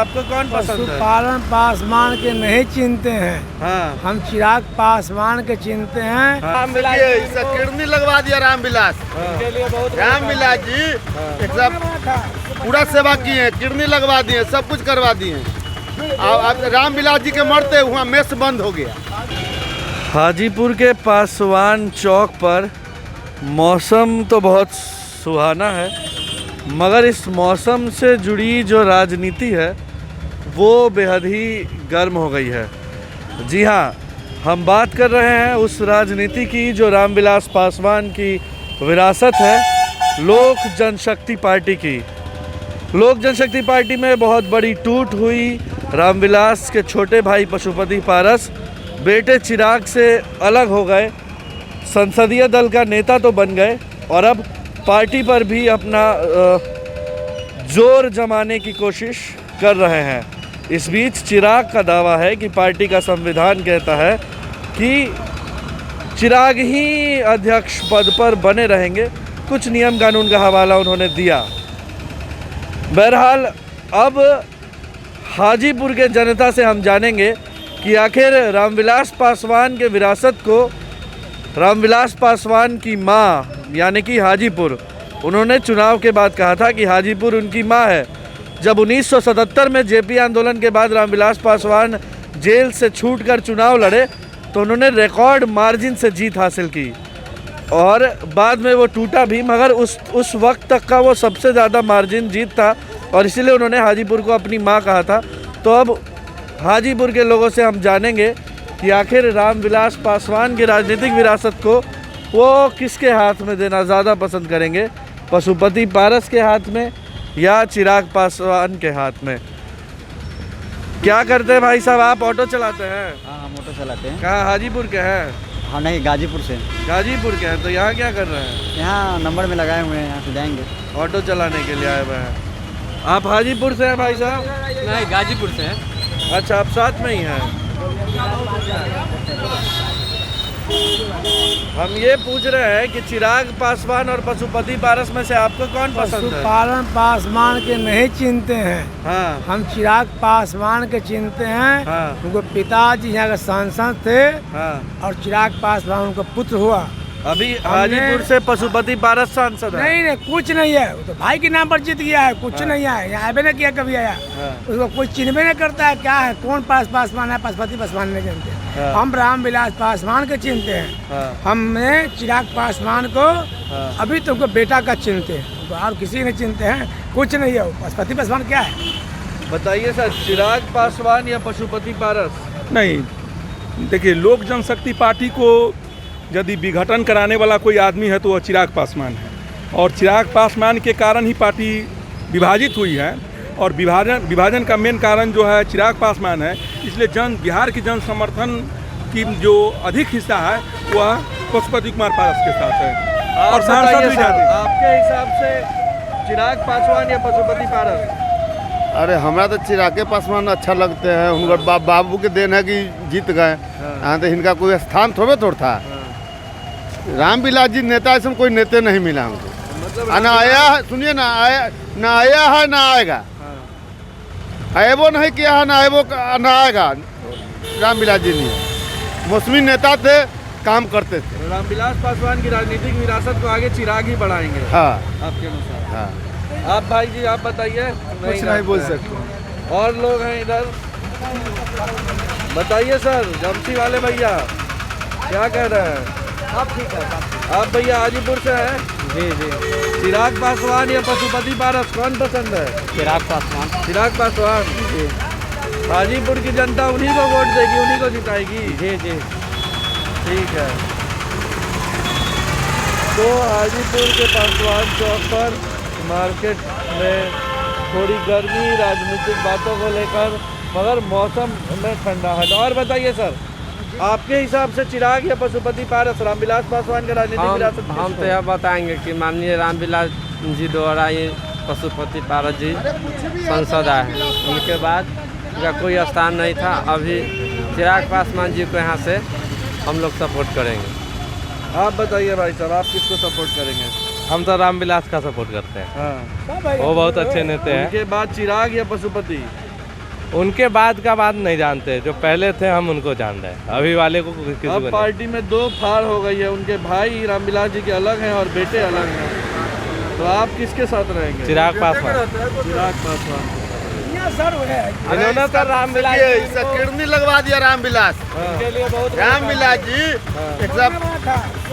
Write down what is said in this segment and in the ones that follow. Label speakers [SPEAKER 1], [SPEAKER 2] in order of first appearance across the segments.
[SPEAKER 1] आपको कौन पसंद है?
[SPEAKER 2] पशुपालन पासवान के नहीं चिनते हैं।
[SPEAKER 1] हाँ
[SPEAKER 2] हम चिराग पासवान के चिनते हैं।
[SPEAKER 3] किडनी लगवा दिया रामविलास। रामविलास जी एक पूरा सेवा किए, किडनी लगवा दिए, सब कुछ करवा दिए। अब रामविलास जी के मरते वहाँ मेस बंद हो गया।
[SPEAKER 1] हाजीपुर के पासवान चौक पर मौसम तो बहुत सुहाना है, मगर इस मौसम से जुड़ी जो राजनीति है वो बेहद ही गर्म हो गई है। जी हाँ, हम बात कर रहे हैं उस राजनीति की जो रामविलास पासवान की विरासत है, लोक जनशक्ति पार्टी की। लोक जनशक्ति पार्टी में बहुत बड़ी टूट हुई। रामविलास के छोटे भाई पशुपति पारस बेटे चिराग से अलग हो गए, संसदीय दल का नेता तो बन गए और अब पार्टी पर भी अपना जोर जमाने की कोशिश कर रहे हैं। इस बीच चिराग का दावा है कि पार्टी का संविधान कहता है कि चिराग ही अध्यक्ष पद पर बने रहेंगे। कुछ नियम कानून का हवाला उन्होंने दिया। बहरहाल अब हाजीपुर के जनता से हम जानेंगे कि आखिर रामविलास पासवान के विरासत को रामविलास पासवान की माँ यानी कि हाजीपुर, उन्होंने चुनाव के बाद कहा था कि हाजीपुर उनकी माँ है। जब 1977 में जेपी आंदोलन के बाद रामविलास पासवान जेल से छूटकर चुनाव लड़े तो उन्होंने रिकॉर्ड मार्जिन से जीत हासिल की और बाद में वो टूटा भी, मगर उस वक्त तक का वो सबसे ज़्यादा मार्जिन जीत था और इसीलिए उन्होंने हाजीपुर को अपनी माँ कहा था। तो अब हाजीपुर के लोगों से हम जानेंगे कि आखिर रामविलास पासवान की राजनीतिक विरासत को वो किसके हाथ में देना ज़्यादा पसंद करेंगे, पशुपति पारस के हाथ में या चिराग पासवान के हाथ में। क्या करते हैं भाई साहब, आप ऑटो चलाते हैं?
[SPEAKER 4] हाँ, हम ऑटो चलाते हैं।
[SPEAKER 1] कहाँ, हाजीपुर के हैं?
[SPEAKER 4] हाँ नहीं, गाजीपुर से।
[SPEAKER 1] गाजीपुर के हैं, तो यहाँ क्या कर रहे हैं?
[SPEAKER 4] यहाँ नंबर में लगाए हुए हैं, यहाँ से जाएंगे।
[SPEAKER 1] ऑटो चलाने के लिए आए हुए हैं। आप हाजीपुर से हैं भाई साहब?
[SPEAKER 5] नहीं, गाजीपुर से हैं।
[SPEAKER 1] अच्छा, आप साथ में ही हैं। हम ये पूछ रहे हैं कि चिराग पासवान और पशुपति पारस में से आपको कौन पसंद है?
[SPEAKER 2] पशुपालन पासवान के नहीं चिनते हैं।
[SPEAKER 1] हाँ
[SPEAKER 2] हम चिराग पासवान के चिनते हैं।
[SPEAKER 1] हाँ।
[SPEAKER 2] उनको पिताजी यहाँ के सांसद थे
[SPEAKER 1] हाँ।
[SPEAKER 2] और चिराग पासवान उनका पुत्र हुआ।
[SPEAKER 1] अभी हाजीपुर से पशुपति पारस सांसद है?
[SPEAKER 2] नहीं, कुछ नहीं है, वो तो भाई के नाम पर जीत गया है, कुछ नहीं है, यहाँ आए नहीं किया, कभी आया। उसको कोई चिन्हबे नहीं करता है, क्या है, कौन पासवान है, पशुपति पासवान नहीं जानते। हम रामविलास पासवान के चिनते हैं। हमने चिराग पासवान को अभी तुमको बेटा का चिनते हैं, तो और किसी नहीं चिनते हैं, कुछ नहीं है। पशुपति पासवान क्या है
[SPEAKER 1] बताइए सर, चिराग पासवान या पशुपति पारस?
[SPEAKER 6] नहीं, देखिए, लोक जनशक्ति पार्टी को यदि विघटन कराने वाला कोई आदमी है तो वह चिराग पासवान है और चिराग पासवान के कारण ही पार्टी विभाजित हुई है और विभाजन का मेन कारण जो है चिराग पासवान है। इसलिए बिहार की जन समर्थन की जो अधिक हिस्सा है वह पशुपति कुमार पारस के साथ है और सांसद भी जाते हैं।
[SPEAKER 1] आपके हिसाब से चिराग पासवान या पशुपति पारस?
[SPEAKER 3] अरे हमारा तो चिराग पासवान अच्छा लगते हैं। उनका बाबू के देन है कि जीत गए। यहाँ तो इनका कोई स्थान थोड़े था। रामविलास जी नेता ऐसा कोई नेता नहीं मिला हमको। मतलब ना आया है, सुनिए ना आया है ना आएगा। आएबो नहीं किया है, ना आएगा। रामविलास जी नहीं, मौसमी नेता थे, काम करते थे।
[SPEAKER 1] रामविलास पासवान की राजनीतिक विरासत को आगे चिराग ही बढ़ाएंगे?
[SPEAKER 3] हाँ,
[SPEAKER 1] आपके अनुसार?
[SPEAKER 3] हाँ।
[SPEAKER 1] आप भाई जी, आप बताइए।
[SPEAKER 3] कुछ नहीं बोल सकते।
[SPEAKER 1] और लोग हैं इधर, बताइए सर। जमसी वाले भैया क्या कह रहे हैं?
[SPEAKER 4] सब ठीक है।
[SPEAKER 1] आप भैया हाजीपुर से हैं?
[SPEAKER 4] जी जी।
[SPEAKER 1] चिराग पासवान या पशुपति पारस, कौन पसंद है?
[SPEAKER 4] चिराग पासवान।
[SPEAKER 1] चिराग पासवान जी। हाजीपुर की जनता उन्हीं को वोट देगी, उन्हीं को जिताएगी?
[SPEAKER 4] जी जी,
[SPEAKER 1] ठीक है। तो हाजीपुर के पासवान चौक पर मार्केट में थोड़ी गर्मी राजनीतिक बातों को लेकर, मगर मौसम में ठंडा है। और बताइए सर, आपके हिसाब से चिराग या पशुपति पारस, रामविलास पासवान का राजनीतिक विरासत?
[SPEAKER 5] हम तो यह बताएंगे कि माननीय रामविलास जी द्वारा ये पशुपति पारस जी सांसद आए हैं, उनके बाद उनका कोई स्थान नहीं था। अभी चिराग पासवान जी को यहाँ से हम लोग सपोर्ट करेंगे।
[SPEAKER 1] आप बताइए भाई साहब, आप किसको सपोर्ट करेंगे?
[SPEAKER 5] हम तो रामविलास का सपोर्ट करते हैं।
[SPEAKER 1] हाँ।
[SPEAKER 5] वो बहुत अच्छे नेता हैं।
[SPEAKER 1] उनके बाद चिराग या पशुपति?
[SPEAKER 5] उनके बाद का बात नहीं जानते, जो पहले थे हम उनको जान रहे हैं, अभी वाले को किसी को
[SPEAKER 1] अब
[SPEAKER 5] नहीं।
[SPEAKER 1] पार्टी में दो फाड़ हो गई है, उनके भाई रामविलास जी के अलग हैं और बेटे अलग हैं, तो आप किसके साथ रहेंगे?
[SPEAKER 5] चिराग पासवान।
[SPEAKER 1] चिराग पासवान।
[SPEAKER 2] सर
[SPEAKER 5] इन्होंने तो रामविलास जी
[SPEAKER 3] इसका किडनी लगवा दिया रामविलास।
[SPEAKER 5] के लिए बहुत
[SPEAKER 3] रामविलास जी एक सब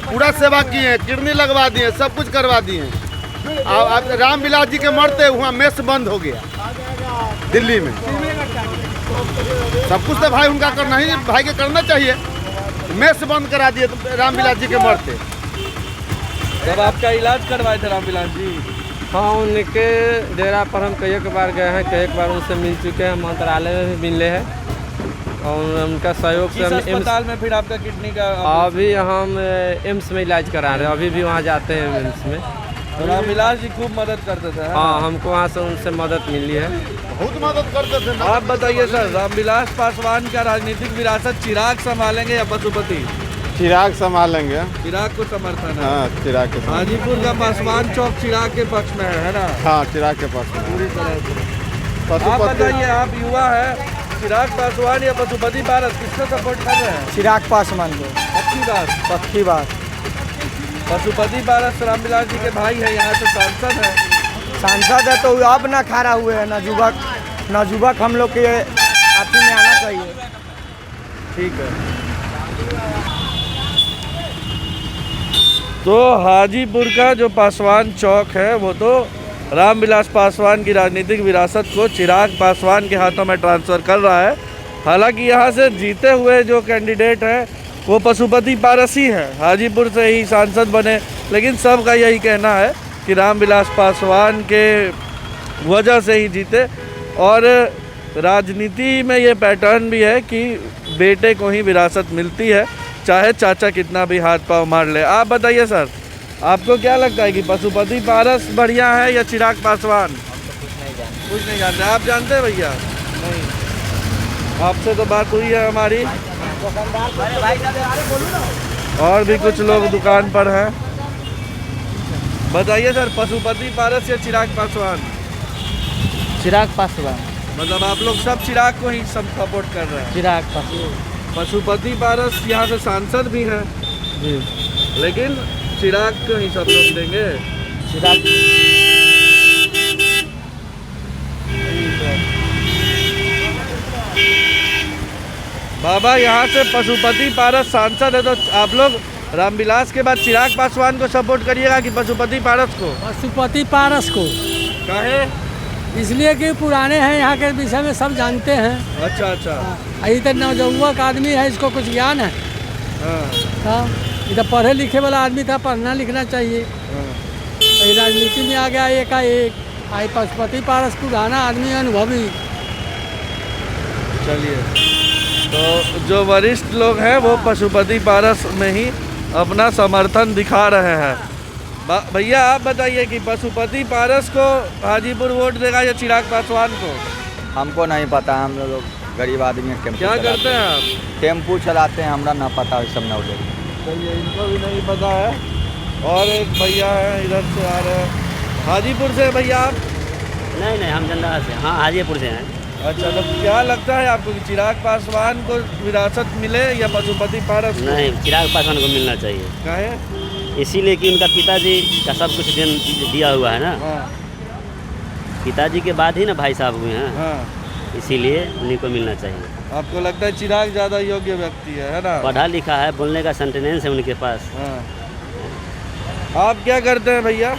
[SPEAKER 3] पूरा सेवा किए, किडनी लगवा दिए, सब कुछ करवा दिए। अब रामविलास जी के मरते वहाँ मेस बंद हो गया दिल्ली में। सब कुछ तो भाई उनका करना ही, भाई के करना चाहिए। मेस बंद करा दिए रामविलास जी के मरते।
[SPEAKER 1] तब आपका इलाज करवाए थे रामविलास जी?
[SPEAKER 5] हाँ, उनके डेरा पर हम कई बार गए हैं, कई बार उनसे मिल चुके हैं, मंत्रालय में भी मिले हैं और उनका सहयोग से
[SPEAKER 1] किस
[SPEAKER 5] हम
[SPEAKER 1] अस्पताल में फिर आपका किडनी का?
[SPEAKER 5] अभी हम एम्स में इलाज करा रहे हैं, अभी भी वहाँ जाते हैं एम्स में।
[SPEAKER 1] तो रामविलास जी खूब मदद करते थे?
[SPEAKER 5] हाँ, हमको वहाँ से उनसे मदद मिली है।
[SPEAKER 3] बहुत मदद करते थे।
[SPEAKER 1] आप बताइए सर, रामविलास पासवान का राजनीतिक विरासत चिराग संभालेंगे या पशुपति?
[SPEAKER 3] चिराग संभालेंगे।
[SPEAKER 1] चिराग को समर्थन है।
[SPEAKER 3] हाँ, चिराग के
[SPEAKER 1] हाजीपुर का पासवान चौक चिराग के पक्ष में है ना?
[SPEAKER 3] हाँ, चिराग के पास
[SPEAKER 1] पूरी तरह से। आप बताइए, आप युवा है, चिराग पासवान या पशुपति पारस, किसको सपोर्ट कर रहे हैं?
[SPEAKER 2] चिराग पासवान को
[SPEAKER 1] अच्छी बात।
[SPEAKER 2] पक्की बात।
[SPEAKER 1] पशुपति पारस रामविलास जी के भाई है, यहाँ से सांसद है।
[SPEAKER 2] सांसद है तो अब ना खड़ा हुए हैं, ना युवक हम लोग के आपसी में आना चाहिए।
[SPEAKER 1] ठीक है। तो हाजीपुर का जो पासवान चौक है वो तो रामविलास पासवान की राजनीतिक विरासत को चिराग पासवान के हाथों में ट्रांसफ़र कर रहा है। हालांकि यहाँ से जीते हुए जो कैंडिडेट हैं वो पशुपति पारस ही है, हाजीपुर से ही सांसद बने, लेकिन सबका यही कहना है कि रामविलास पासवान के वजह से ही जीते। और राजनीति में ये पैटर्न भी है कि बेटे को ही विरासत मिलती है, चाहे चाचा कितना भी हाथ पाँव मार ले। आप बताइए सर, आपको क्या लगता है कि पशुपति पारस बढ़िया है या चिराग पासवान? कुछ नहीं जानते। आप जानते हैं भैया? नहीं। आपसे तो बात हुई है हमारी, और भी कुछ लोग दुकान पर हैं। बताइए सर, पशुपति पारस या चिराग पासवान?
[SPEAKER 4] चिराग पासवान।
[SPEAKER 1] मतलब आप लोग सब चिराग को ही सब सपोर्ट कर रहे हैं?
[SPEAKER 4] चिराग पासवान
[SPEAKER 1] पशुपति पारस यहाँ से सांसद भी हैं
[SPEAKER 4] जी,
[SPEAKER 1] लेकिन चिराग को ही सब लोग देंगे।
[SPEAKER 4] चिराग।
[SPEAKER 1] बाबा, यहाँ से पशुपति पारस सांसद है, तो आप लोग रामविलास के बाद चिराग पासवान को सपोर्ट करिएगा कि पशुपति पारस को?
[SPEAKER 2] पशुपति पारस को।
[SPEAKER 1] काहे?
[SPEAKER 2] इसलिए कि पुराने हैं, यहाँ के विषय में सब जानते हैं।
[SPEAKER 1] अच्छा अच्छा।
[SPEAKER 2] ये तो नवजुवक आदमी है, इसको कुछ ज्ञान है।
[SPEAKER 1] हाँ
[SPEAKER 2] ये तो पढ़े लिखे वाला आदमी था, पढ़ना लिखना चाहिए।
[SPEAKER 1] हाँ।
[SPEAKER 2] ये राजनीति में आ गया एकाएक। आई पशुपति पारस पुराना आदमी, अनुभवी।
[SPEAKER 1] चलिए, तो जो वरिष्ठ लोग हैं वो पशुपति पारस में ही अपना समर्थन दिखा रहे हैं। भैया आप बताइए कि पशुपति पारस को हाजीपुर वोट देगा या चिराग पासवान को?
[SPEAKER 4] हमको नहीं पता, हम लोग गरीब आदमी हैं।
[SPEAKER 1] क्या करते हैं आप?
[SPEAKER 4] टेम्पू चलाते हैं, हमरा ना पता है सब नॉलेज।
[SPEAKER 1] चलिए, इनको भी नहीं पता है। और एक भैया है इधर से आ रहे हैं, हाजीपुर से। भैया आप?
[SPEAKER 7] नहीं, हम जंदाहा से। हाँ, हाजीपुर से हैं।
[SPEAKER 1] अच्छा, तो क्या लगता है आपको कि चिराग पासवान को विरासत मिले या पशुपति पारस को?
[SPEAKER 7] नहीं, चिराग पासवान को मिलना चाहिए।
[SPEAKER 1] काहे?
[SPEAKER 7] इसीलिए कि उनका पिताजी का सब कुछ दिया हुआ है ना।
[SPEAKER 1] हाँ
[SPEAKER 7] पिताजी के बाद ही ना भाई साहब हुए हैं,
[SPEAKER 1] हाँ।
[SPEAKER 7] इसीलिए उन्हीं को मिलना चाहिए।
[SPEAKER 1] आपको लगता है चिराग ज़्यादा योग्य व्यक्ति है ना?
[SPEAKER 7] पढ़ा लिखा है, बोलने का सेंटेनेंस है उनके पास।
[SPEAKER 1] हाँ। आप क्या करते हैं भैया?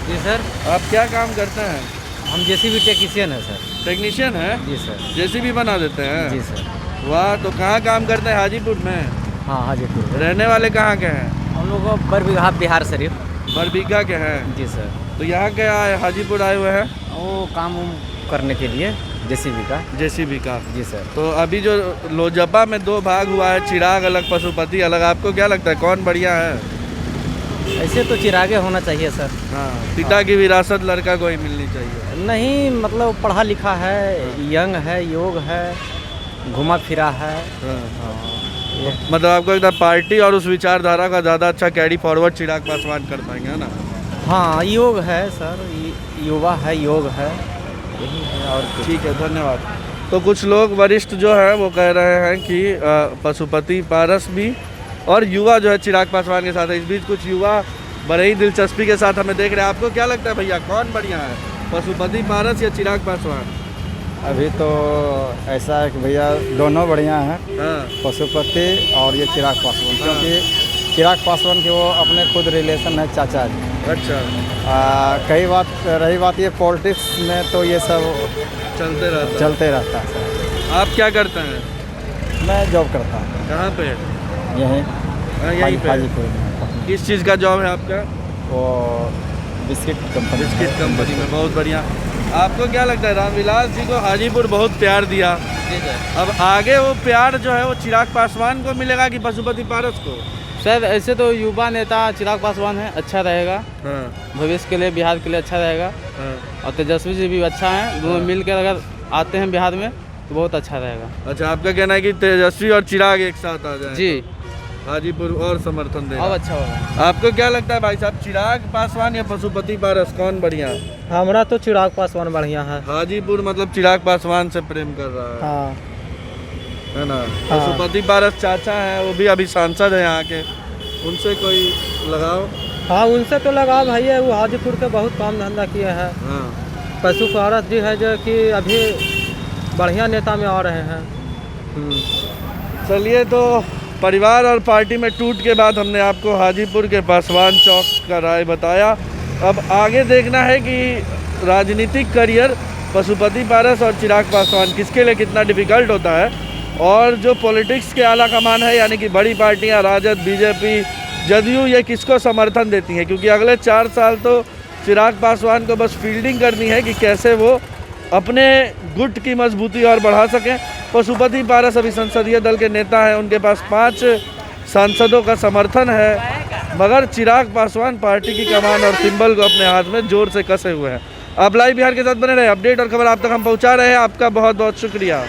[SPEAKER 4] जी सर,
[SPEAKER 1] आप क्या काम करते हैं?
[SPEAKER 4] हम जेसीबी टेक्नीशियन है सर।
[SPEAKER 1] टेक्नीशियन है?
[SPEAKER 4] जी सर।
[SPEAKER 1] जेसीबी बना देते हैं?
[SPEAKER 4] जी सर।
[SPEAKER 1] वाह, तो कहाँ काम करते हैं? हाजीपुर में?
[SPEAKER 4] हाँ, हाजीपुर।
[SPEAKER 1] रहने वाले कहाँ के हैं?
[SPEAKER 4] हम लोग बरबीघा बिहार शरीफ।
[SPEAKER 1] बरबीघा के हैं?
[SPEAKER 4] जी सर।
[SPEAKER 1] तो यहाँ के आए, हाजीपुर आए हुए हैं?
[SPEAKER 4] वो काम करने के लिए जेसीबी का।
[SPEAKER 1] जेसीबी का?
[SPEAKER 4] जी सर।
[SPEAKER 1] तो अभी जो लोजपा में दो भाग हुआ है, चिराग अलग पशुपति अलग, आपको क्या लगता है कौन बढ़िया है?
[SPEAKER 4] ऐसे तो चिरागे होना चाहिए सर।
[SPEAKER 1] हाँ, पिता की विरासत लड़का को ही मिलनी चाहिए।
[SPEAKER 4] नहीं, मतलब पढ़ा लिखा है, यंग है, योग है, घुमा फिरा है।
[SPEAKER 1] मतलब आपको लगता है पार्टी और उस विचारधारा का ज़्यादा अच्छा कैरी फॉरवर्ड चिराग पासवान कर पाएंगे, है ना?
[SPEAKER 4] हाँ, योग है सर, युवा है, योग है, यही है और कुछ।
[SPEAKER 1] ठीक है, धन्यवाद। तो कुछ लोग वरिष्ठ जो है वो कह रहे हैं कि पशुपति पारस भी और युवा जो है चिराग पासवान के साथ है। इस बीच कुछ युवा बड़े ही दिलचस्पी के साथ हमें देख रहे हैं। आपको क्या लगता है भैया, कौन बढ़िया है, पशुपति पारस या चिराग पासवान?
[SPEAKER 8] अभी तो ऐसा है कि भैया दोनों बढ़िया हैं,
[SPEAKER 1] हाँ
[SPEAKER 8] पशुपति और ये चिराग पासवान, क्योंकि चिराग पासवान के वो अपने खुद रिलेशन है चाचा जी।
[SPEAKER 1] अच्छा,
[SPEAKER 8] कई बात रही बात ये पॉलिटिक्स में तो ये सब
[SPEAKER 1] चलते रहता है।
[SPEAKER 8] चलते रहता है सर।
[SPEAKER 1] आप क्या करते हैं?
[SPEAKER 8] मैं जॉब करता हूँ
[SPEAKER 1] कहाँ पे?
[SPEAKER 8] यहीं
[SPEAKER 1] यहीं पे।
[SPEAKER 8] हाजीपुर में।
[SPEAKER 1] किस चीज़ का जॉब है आपका?
[SPEAKER 8] वो बिस्किट कंपनी।
[SPEAKER 1] बिस्किट कंपनी में, बहुत बढ़िया। आपको क्या लगता है, रामविलास जी को हाजीपुर बहुत प्यार दिया, अब आगे वो प्यार जो है वो चिराग पासवान को मिलेगा कि पशुपति पारस को?
[SPEAKER 5] शायद ऐसे तो युवा नेता चिराग पासवान है, अच्छा रहेगा,
[SPEAKER 1] हाँ
[SPEAKER 5] भविष्य के लिए बिहार के लिए अच्छा रहेगा।
[SPEAKER 1] हाँ।
[SPEAKER 5] और तेजस्वी जी भी अच्छा हैं, दोनों मिलकर अगर आते हैं बिहार में तो बहुत अच्छा रहेगा।
[SPEAKER 1] अच्छा, आपका कहना है कि तेजस्वी और चिराग एक साथ आ जाए
[SPEAKER 5] जी,
[SPEAKER 1] हाजीपुर और समर्थन देगा।
[SPEAKER 5] अब अच्छा होगा।
[SPEAKER 1] आपको क्या लगता है भाई साहब, चिराग पासवान या पशुपति पारस, कौन बढ़िया है?
[SPEAKER 4] हमारा तो चिराग पासवान बढ़िया है।
[SPEAKER 1] हाजीपुर मतलब चिराग पासवान से प्रेम कर रहा है,
[SPEAKER 4] हाँ
[SPEAKER 1] है ना? पशुपति पारस चाचा है, वो भी अभी सांसद है यहाँ के, उनसे कोई लगाव?
[SPEAKER 4] हाँ, उनसे तो लगाव भाई है, वो हाजीपुर के बहुत काम धंधा किए हैं।
[SPEAKER 1] हाँ,
[SPEAKER 4] पशु पारस जी है जो कि अभी बढ़िया नेता में आ रहे हैं।
[SPEAKER 1] चलिए, तो परिवार और पार्टी में टूट के बाद हमने आपको हाजीपुर के पासवान चौक का राय बताया। अब आगे देखना है कि राजनीतिक करियर पशुपति पारस और चिराग पासवान किसके लिए कितना डिफ़िकल्ट होता है, और जो पॉलिटिक्स के आला कमान है यानी कि बड़ी पार्टियां राजद, बीजेपी, जदयू, ये किसको समर्थन देती हैं, क्योंकि अगले 4 साल तो चिराग पासवान को बस फील्डिंग करनी है कि कैसे वो अपने गुट की मजबूती और बढ़ा सकें। पशुपति पारस अभी संसदीय दल के नेता हैं, उनके पास 5 सांसदों का समर्थन है, मगर चिराग पासवान पार्टी की कमान और सिंबल को अपने हाथ में जोर से कसे हुए हैं। आप लाइव बिहार के साथ बने रहे, अपडेट और खबर आप तक हम पहुंचा रहे हैं। आपका बहुत बहुत शुक्रिया।